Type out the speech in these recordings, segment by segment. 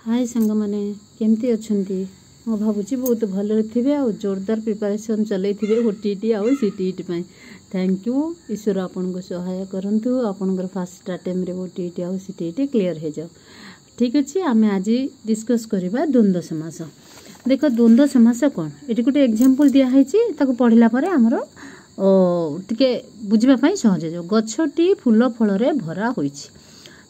हाय सांग मैंने केमती अच्छी मो भावुँ बहुत भल थे आ जोरदार प्रिपरेशन चलते ओटीटी आउ सीटीईटी थैंक यू ईश्वर आपन को सहाय करंतु आपनकर फास्ट अटेम्प्ट ओटीटी आउ सीटीईटी क्लियर हो जाओ। ठीक अच्छे आम आज डिस्कस करवा द्वंद्व समास। देख द्वंद्व समास कौन ये गोटे एग्जांपल दिखाई पढ़ला आमर टिके बुझापी सहज हो। गछटी फूल फल भरा हो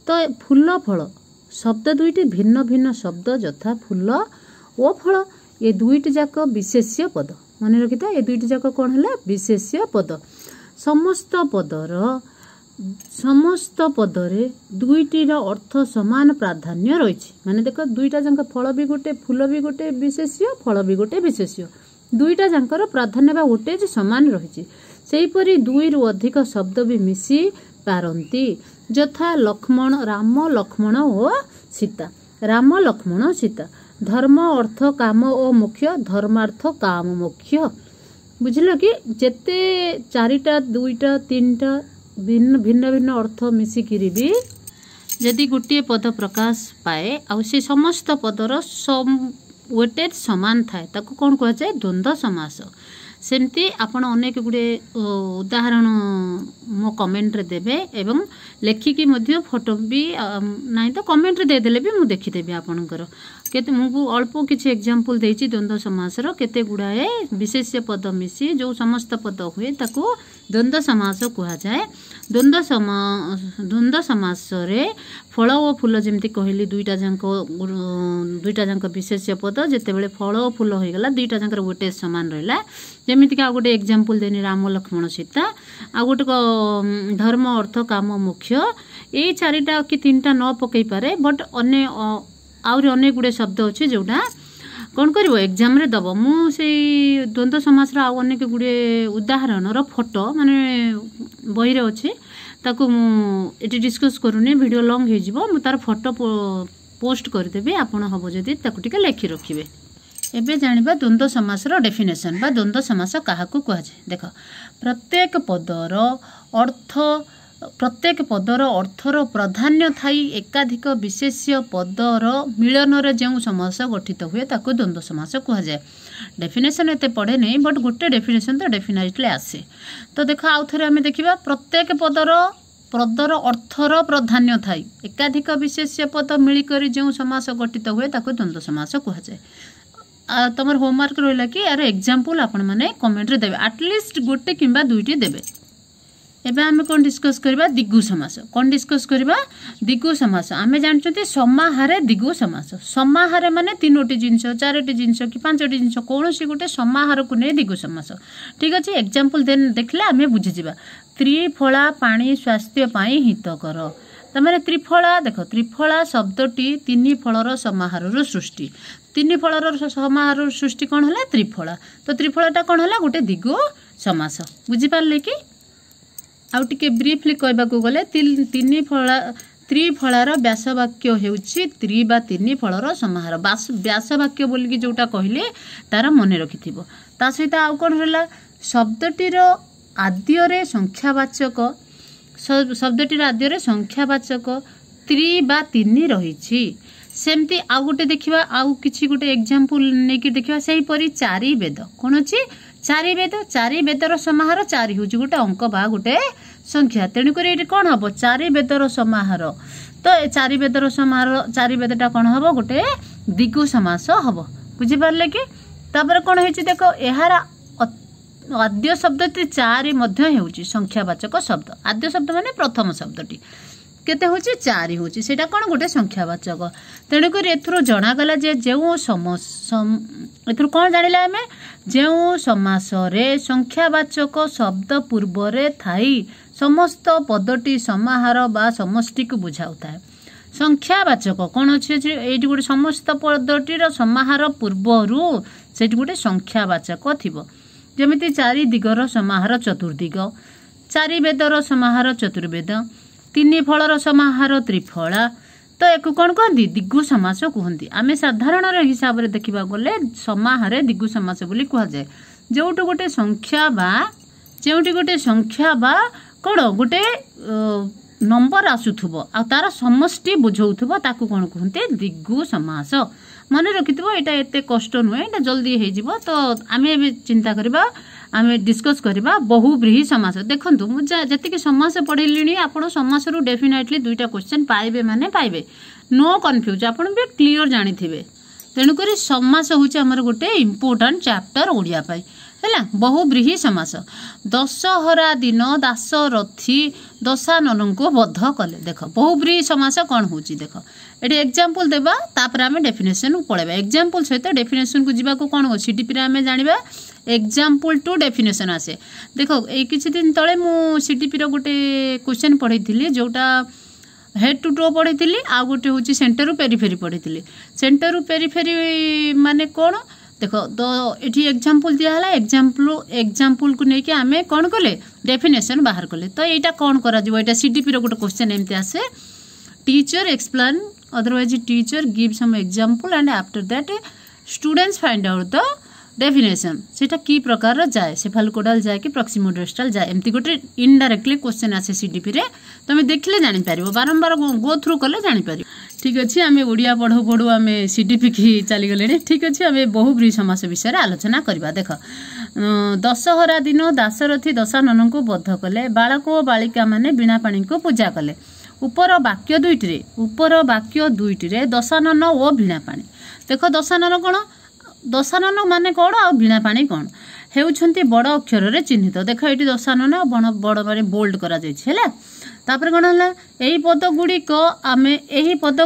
तो फूल फल शब्द दुईटी भिन्न भिन्न शब्द यथा फूल ओ फल ये दुईटी जाक विशेष्य पद मन रखी था। ये दुईटी जाक कौन है विशेष्य पद। समस्त पदरे दुईटीर अर्थ समान प्राधान्य रही माने देख दुईटा जाक फल भी गोटे फूल भी गोटे विशेष्य फल भी गोटे विशेष्य दुईटा जाकर प्राधान्य बा वोटेज सामान रही। सेहीपरि दुई रु अधिक शब्द भी मिसी पारंती यथा लक्ष्मण राम लक्ष्मण ओ सीता राम लक्ष्मण सीता धर्म अर्थ काम ओ मुख्य धर्मार्थ काम मुख्य बुझल कि जेते चारिटा दुईटा तीनटा भिन्न भिन्न भिन्न अर्थ मिसिकिरी भी यदि गोटे पद प्रकाश पाए आ से समस्त पदर वेटेज सामान थाए ताको कौन कह जाए द्वंद्व समास। सेमती आपण अनेक गुड़े उदाहरण मो कमेंट रे देबे एवं लेखिकी मध्य फोटो भी नहीं तो कमेंट रे दे देले भी मु देखिदेबी आपनकर केते मु अल्प किछि एग्जांपल देछि द्वंद्व समास रो केते गुड़ाए विशेष्य पद मिसी जो समस्त पद हुए ताको द्वंद्व समास कहा जाए। द्वंद्व समास रे फल और फूल जमती कहली दुईटा जाक विशेष्य पद जिते बड़े फल और फूल हो गला दुईटा जाकर वेटेज सामान रहा जमीक आ गोटे एग्जांपल देनी राम लक्ष्मण सीता आ गोटे धर्म अर्थ काम मुख्य ये चारिटा कि तीनटा न पकई पारे बट अनेक गुड़े शब्द अच्छे जोटा कौन कर एग्जाम रे दब मुझे द्वंद्व समास अनेक गुड़े उदाहरण फोटो माने बही रे अच्छे ताकू मुझे डिस्कस करूनी वीडियो लॉन्ग हो तार फोटो पोस्ट करदेवी आपण हम जदि टिके लिखि रखिए। एबे जानिबा द्वंद्व समास रो डेफिनेशन बा द्वंद्व समास काहाकू कह जाए। देख प्रत्येक पदर अर्थर प्राधान्य थाई एकाधिक विशेष्य पदर मिलन रे जो समास गठित हुए ताकू द्वंद्व समास कह जाए। डेफिनेशन एते पढ़े नहीं बट गोटे डेफिनेशन तो डेफिनेटली आसे। तो देख आउ थे आम देखा प्रत्येक पदर अर्थर प्राधान्य थाई एकाधिक विशेष्य पद मिलिकर जो समास गठित हुए ताकू द्वंद्व समास कह जाए। तुम होमवर्क रहा कि यार एग्जांपल आपण मैंने कमेंट रे देबे एटलिस्ट गोटे किंबा दुईटी देबे। एबे आमे कौन डिस्कस करबा दिगु समास। कौन डिस्कस करबा दिगु समास। आमे जानछते समाहारे दिगु समास। समाहारे माने तीनोटी जिंस चारोटी जिंस कि पांचटी जिंस कोनोसी गोटे समाहार को नै दिगु समास। ठीक अछि एग्जांपल देन देखले आमे बुझि जिबा। त्रिफला पानी स्वास्थ्य पाई हितकर तमाने त्रिफला देख त्रिफला शब्दटी तीन फलर समाहार सृष्टि तीन फलर समाहार सृष्टि कौन है त्रिफला। तो त्रिफलाटा कौन है गोटे दिगु समास बुझी पारले कि आउ टिके ब्रीफली कहबाकू गले तीन फला त्रिफलार व्यासवाक्य हेउछि त्रि बा तीन फलर समाहार व्यासवाक्य बोलिकी जोटा कहले तार मन रखिथिबो। ता सहित आउ कोन होला शब्दटीर आद्यरे संख्यावाचक शब्दटीर आद्यरे संख्यावाचक त्रि बा तीन रहिछि। सेमती आउ गोटे देखिबा आउ किछि गोटे एग्जांपल नेकी देखिबा सेही परि चारि वेद कोन अछि चारि वेदर समाहार चारि होछि गोटे अंक बा गोटे संख्या तेणु करी ये कौन हम चारि वेदर समाहार। तो चारि वेदर समाहार चारि वेदटा कौन हम गोटे दिगु समास हम बुझी पारले कि तापर कौन होछि देख यार आद्य शब्दटी चारि मध्य हेउछि संख्यावाचक शब्द आद्य शब्द माने प्रथम शब्दटी केते होछि चारि होछि सेटा कोन गोटे संख्यावाचक। तेणु कर एथरो जणागला जे जेउ एथरो कोन जानिला हमें जेउ समास रे संख्यावाचक शब्द पूर्व रे थाई समस्त पदटी समाहार बा समष्टि को बुझाउता है। संख्यावाचक कौन अच्छे ये गोटे समस्त पदटीर समाहार पूर्वरु से गोटे संख्यावाचक थिबो जमिति चारि दिगर समाहार चतुर्दिग चारि वेदर समाहार चतुर्वेद तीन फलर समाहार त्रिफला। तो एक कौन कहती दिगु समास कहती। आम साधारण हिसाब से देखा गले समाहारे दिगु समास बोली कह जाए जोटू गोटे संख्या बा कौन गोटे नंबर आसुथुबो आ तार समष्टि बुझौथुबो ताकू कोन कहते दिगु समास मन रखिथबो एटा एते कष्ट नुहे एटा जल्दी हे जिवो तो आमे भी चिंता करबा आमे डिस्कस करबा बहुव्रीहि समास देखंतु मु जति के समास पढिलिनी आपण समास रु डेफिनेटली दुईटा क्वेश्चन पाइबे माने पाइबे नो कंफ्यूज आपण भी क्लियर जानिथिबे तेणु करी समास होउछ हमर गोटे इंपोर्टेंट चैप्टर ओडिया पाई हैला बहुव्रीहि समास दशहरा दिन दासरथी दशानन को बद्ध कले देख बहुव्रीहि समास कौन होची देख एटी एग्जांपल देबा तापर आमे डेफिनेशन को पळेबा एग्जांपल सहित डेफिनेशन को जिबा को कोन हो सीटीपी रे आमे जानिबा एग्जांपल टू डेफिनेशन आसे देखो ए किछि दिन तळे मु सीटीपी रो गोटे क्वेश्चन पढैथिली जोटा हेड टू टो पढैथिली आ गोटे होची सेंटर रु पेरिफेरी पढैथिली सेंटर रु पेरिफेरी माने कोन देखो तो एठी एग्जांपल दिया हला एग्जांपल को नेकी आमे कोन कले डेफिनेशन बाहर कले तो एटा कोन करा जिवो एटा सीटीपी रो गोटे क्वेश्चन एमते आसे teacher explain otherwise teacher give some example and after that students find out the definition सेटा की प्रकार जाए सेफालोकोडाल जाए कि प्रॉक्सिमोडिस्टल जाए एमती गोटे इनडायरेक्टली क्वेश्चन आसे सीडीपी रे तमे देखले जानि पारिबो बारंबार गो थ्रू कले जानि पारिबो ठीक अछि आमे ओडिया पढो पढो आमे सीडीपी की चली गलेनी ठीक अछि आमे बहुव्रीहि समास विषय रे आलोचना करबा देख दशहरा दिन दासरथी दशानन को बद्ध कले बालक और बालिका माने बिना पानी को पूजा कले ऊपर वाक्य दुईटी रे दशानन और वीणा पानी देख दशानन कौन दशानन माने कौन आ वीणा पानी कौन हेउछंती बड़ अक्षर रे चिन्हित देख ये दशानन बड़ माने बोल्ड करा जाइछि हैला तापर कौन है एही पद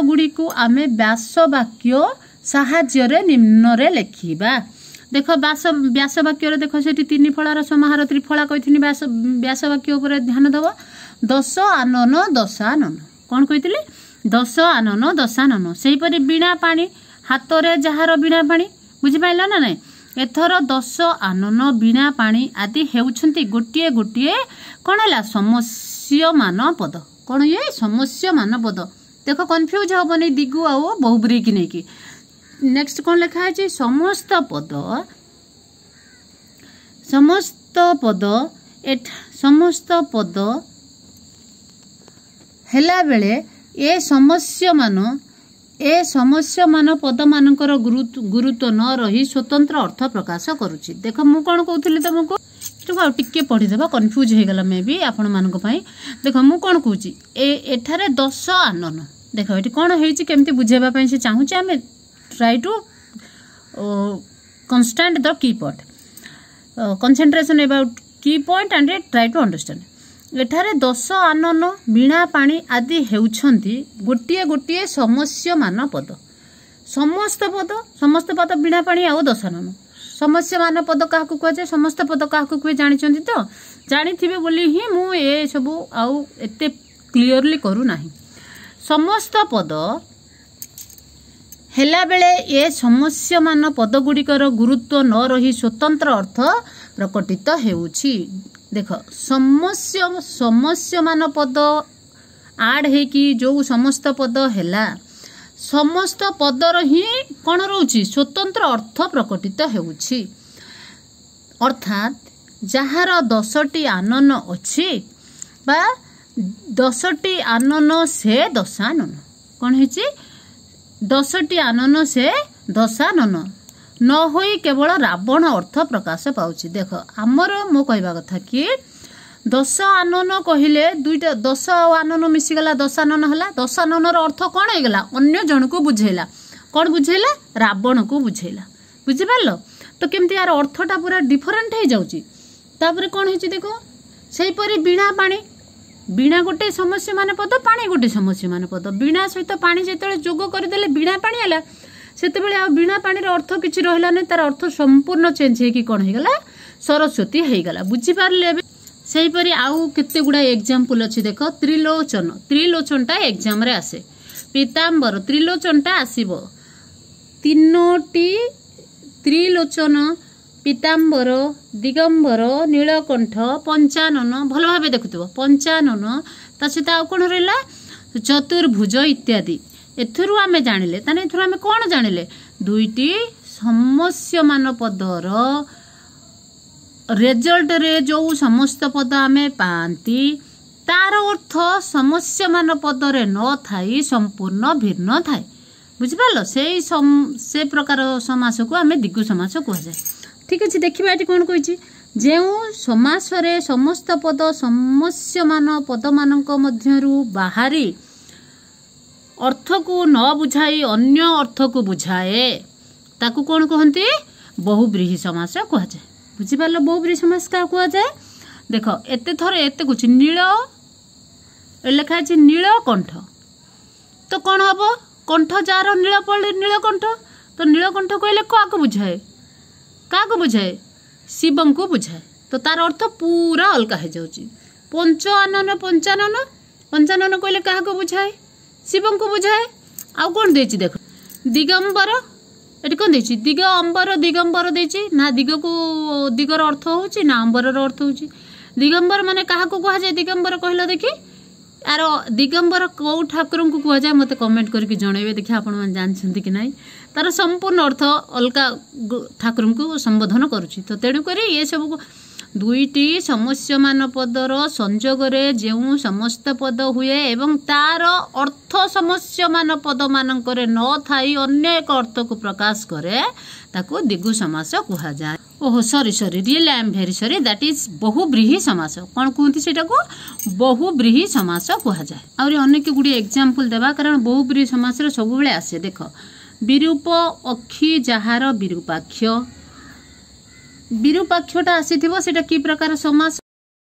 गुडी को आमे व्यास वाक्य साहाय्य रे निम्न रे लेखिबा देख व्यास वाक्य रे देख सेठी तीन फलार समाहार त्रिफला कहिथिनी व्यास वाक्य ऊपर ध्यान दबो दश आनन दशानन कौन कहिथिली दश आनन दशानन सेही परि वीणा पानी हाथ रे जहार वीणा पानी बुझि पाइला ना नै एथर दश आनन वीणा पानी आदि हेउछंती गोटिए गोटिए कौन है समस्यमान पद कौन ये समस्यमान पद देख कन्फ्यूज हबनी दिगु आ बहुव्रीहि की नहीं की नेक्स्ट कौन लिखा है समस्त पद हेला बेले ए समस्यमान पद मानकर गुरुत्व न रही स्वतंत्र अर्थ प्रकाश करुछि देख मु कौन कहूली तुमको टिके पढ़ीदेवा कन्फ्यूज हो गला मे भी आपण मानक पई देख मु कौन कहूची एठारे दश आनन देख ये कौन होइछि केमती बुझेबा पई से चाहूछि आमे try to constant the key point concentration about key point and try to understand एठारे दश आनन वीणा पानी आदि हेउछंती गोटिए गोटिए समस्यमान पद समस्त पद वीणा पानी आउ दशानन समस्यमान पद काहाकू कह समस्त पद काहाकू कह जानिछंती तो जानिथिबे बोली ही मु ए सब आउ एते क्लियरली करू नाही समस्त पद हेला बेले ए समस्यमान पद गुड़िकर गुरुत्व न रही स्वतंत्र अर्थ प्रकटित हेउछि देख समस्यमान पद आड हे कि जो समस्त पद हेला समस्त पदर ही कौन रोची स्वतंत्र अर्थ प्रकटित हेउछि अर्थात जहार 10टी आनन अछि बा 10टी आनन से दशानन कौन हेछि 10टी आनन से दशानन न होई केवल रावण अर्थ प्रकाश पाउछि देख आमर मो कहबा कथा कि 10 आनन कहिले दुईटा 10 आनन मिसिगला दशानन हला दशाननर अर्थ कौन हो गला अन्य जन को बुझेला कौन बुझेला रावण को बुझेला बुझि पारलो तो केमती यार अर्थटा पूरा डिफरेंट हो जाउछि तापर कौन हेछि देखो सेही परी वीणा पानी वीणा गोटे समस्या मान पद पानी गोटे समस्या मान पद वीणा सहित पानी जेतेबेले जोग करदेले वीणा पानी हला सेतेबेले आ वीणा पानी अर्थ किछि रहला नै तार अर्थ संपूर्ण चेंज हे कि कोन हे गला सरस्वती हे गला बुझि पारले सेही परी आउ केते गुडा एग्जांपल अछि देखो त्रिलोचनटा एग्जाम रे आसे पीतांबर त्रिलोचनटा आसीबो तीनोटी त्रिलोचन पीतांबर दिगंबर नीलकंठ पंचानन भल भाव देखुव पंचानन ता सहित आउ कौन रहा चतुर्भुज इत्यादि एथुरु आमे जानिले ताने एथुरु आमे कौन जानिले दुईटी समस्यमान पदर रेजल्ट रे जो समस्त पद आमे पांती तार अर्थ समस्यमान पदरे न थाई संपूर्ण भिन्न थाए बुझिपाल से प्रकार समास को आम दिगु समास कहुए। ठीक अच्छे देखा ये कौन कही जो समास रे समस्त पद समस्यमान पद मान बाहरी अर्थ को न बुझाई अन्य अर्थ को बुझाए ताकू कौन कहते बहुब्रीहि समास कहुए। बुझिपाल बहुब्रीहि समास क्या कहुए देख एते थर एते कुछ नील लिखाई नीलकंठ तो कौन हम कंठ जार नील पड़े नीलकंठ तो नीलकंठ कहले क्या बुझाए क्या बुझाए शिव को बुझाए तो तार अर्थ पूरा अलगा हो जाऊँगी। पंचानन पंचानन पंचानन कहले क्या बुझाए शिव को बुझाए। आउ कौन देछि देख दिगंबर ये कौन देछि दिग अंबर दिगंबर देछि ना दिग को दिगर अर्थ होछि ना अंबर अर्थ होछि। दिगंबर माने क्या कह जाए दिगंबर कहल देखी यार दिगंबर कौ ठाकुर को कह जाए मत कमेंट करके जनइबे देखिए आपण मैंने जानते कि नहीं तार संपूर्ण अर्थ अलगा ठाकुर को संबोधन करुच्ची। तो तेणुक ये सब दुईटी समस्यमान पदर संजोग जो समस्त पद हुए एवं तार अर्थ समस्यमान पद मानक न थाई अन्य एक अर्थ को प्रकाश करे ताको दिगु समास कह जाए। ओहो sorry sorry really I am very sorry that is बहुब्रीहि समास कौन कहते सेटा को बहुब्रीहि समास कह जाए। आउरी अनेक गुडी एग्जांपल देबा कारण बहुब्रीहि समास रे सब बेले आसे देख विरूप अक्षी जहार विरूपाक्ष विरूपाक्षटा आसीथिबो सेटा की प्रकार समास